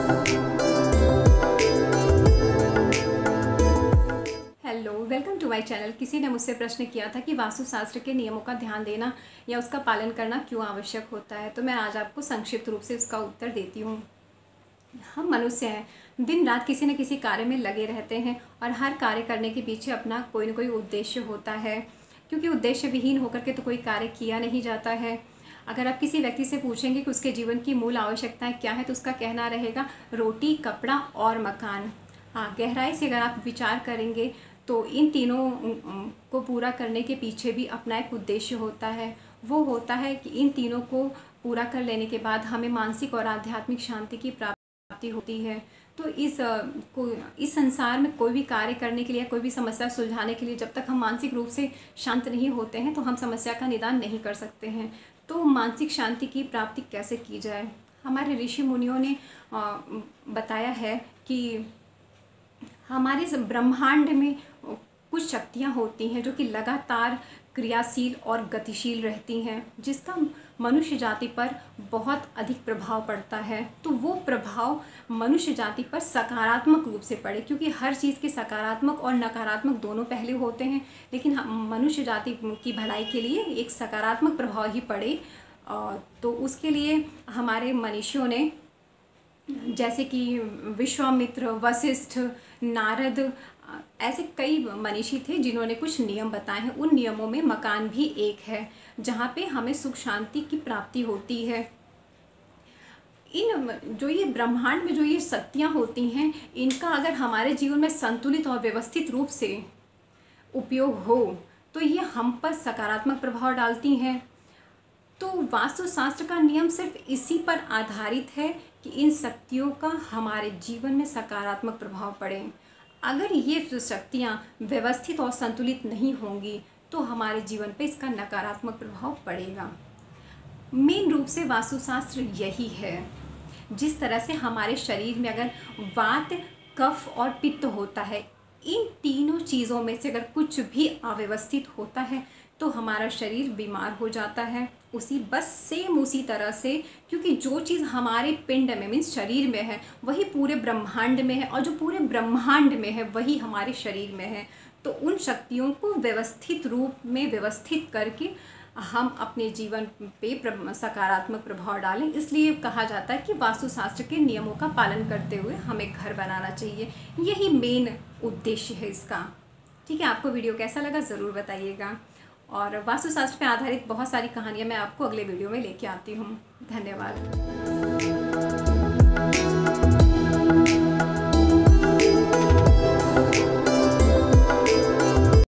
Hello, welcome to my channel. किसी ने मुझसे प्रश्न किया था कि वास्तुशास्त्र के नियमों का ध्यान देना या उसका पालन करना क्यों आवश्यक होता है, तो मैं आज आपको संक्षिप्त रूप से उसका उत्तर देती हूँ। हम मनुष्य हैं, दिन रात किसी न किसी कार्य में लगे रहते हैं और हर कार्य करने के पीछे अपना कोई न कोई उद्देश्य होता है, क्योंकि उद्देश्य विहीन होकर के तो कोई कार्य किया नहीं जाता है। अगर आप किसी व्यक्ति से पूछेंगे कि उसके जीवन की मूल आवश्यकताएं क्या है, तो उसका कहना रहेगा रोटी, कपड़ा और मकान। हाँ, गहराई से अगर आप विचार करेंगे तो इन तीनों को पूरा करने के पीछे भी अपना एक उद्देश्य होता है। वो होता है कि इन तीनों को पूरा कर लेने के बाद हमें मानसिक और आध्यात्मिक शांति की प्राप्ति होती है। तो इस संसार में कोई भी कार्य करने के लिए, कोई भी समस्या सुलझाने के लिए, जब तक हम मानसिक रूप से शांत नहीं होते हैं तो हम समस्या का निदान नहीं कर सकते हैं। तो मानसिक शांति की प्राप्ति कैसे की जाए? हमारे ऋषि मुनियों ने बताया है कि हमारे ब्रह्मांड में कुछ शक्तियाँ होती हैं जो कि लगातार क्रियाशील और गतिशील रहती हैं, जिसका मनुष्य जाति पर बहुत अधिक प्रभाव पड़ता है। तो वो प्रभाव मनुष्य जाति पर सकारात्मक रूप से पड़े, क्योंकि हर चीज़ के सकारात्मक और नकारात्मक दोनों पहलू होते हैं, लेकिन मनुष्य जाति की भलाई के लिए एक सकारात्मक प्रभाव ही पड़े। तो उसके लिए हमारे मनीषियों ने, जैसे कि विश्वामित्र, वशिष्ठ, नारद, ऐसे कई मनीषी थे जिन्होंने कुछ नियम बताए हैं। उन नियमों में मकान भी एक है, जहाँ पे हमें सुख शांति की प्राप्ति होती है। जो ये ब्रह्मांड में जो ये शक्तियाँ होती हैं, इनका अगर हमारे जीवन में संतुलित और व्यवस्थित रूप से उपयोग हो तो ये हम पर सकारात्मक प्रभाव डालती हैं। तो वास्तुशास्त्र का नियम सिर्फ इसी पर आधारित है कि इन शक्तियों का हमारे जीवन में सकारात्मक प्रभाव पड़े। अगर ये शक्तियाँ व्यवस्थित और संतुलित नहीं होंगी तो हमारे जीवन पे इसका नकारात्मक प्रभाव पड़ेगा। मेन रूप से वास्तुशास्त्र यही है। जिस तरह से हमारे शरीर में अगर वात, कफ और पित्त होता है, इन तीनों चीज़ों में से अगर कुछ भी अव्यवस्थित होता है तो हमारा शरीर बीमार हो जाता है। सेम उसी तरह से, क्योंकि जो चीज़ हमारे पिंड में मीन्स शरीर में है वही पूरे ब्रह्मांड में है, और जो पूरे ब्रह्मांड में है वही हमारे शरीर में है। तो उन शक्तियों को व्यवस्थित रूप में व्यवस्थित करके हम अपने जीवन पे सकारात्मक प्रभाव डालें। इसलिए कहा जाता है कि वास्तुशास्त्र के नियमों का पालन करते हुए हमें घर बनाना चाहिए। यही मेन उद्देश्य है इसका। ठीक है, आपको वीडियो कैसा लगा ज़रूर बताइएगा, और वास्तुशास्त्र पे आधारित बहुत सारी कहानियाँ मैं आपको अगले वीडियो में लेके आती हूँ। धन्यवाद।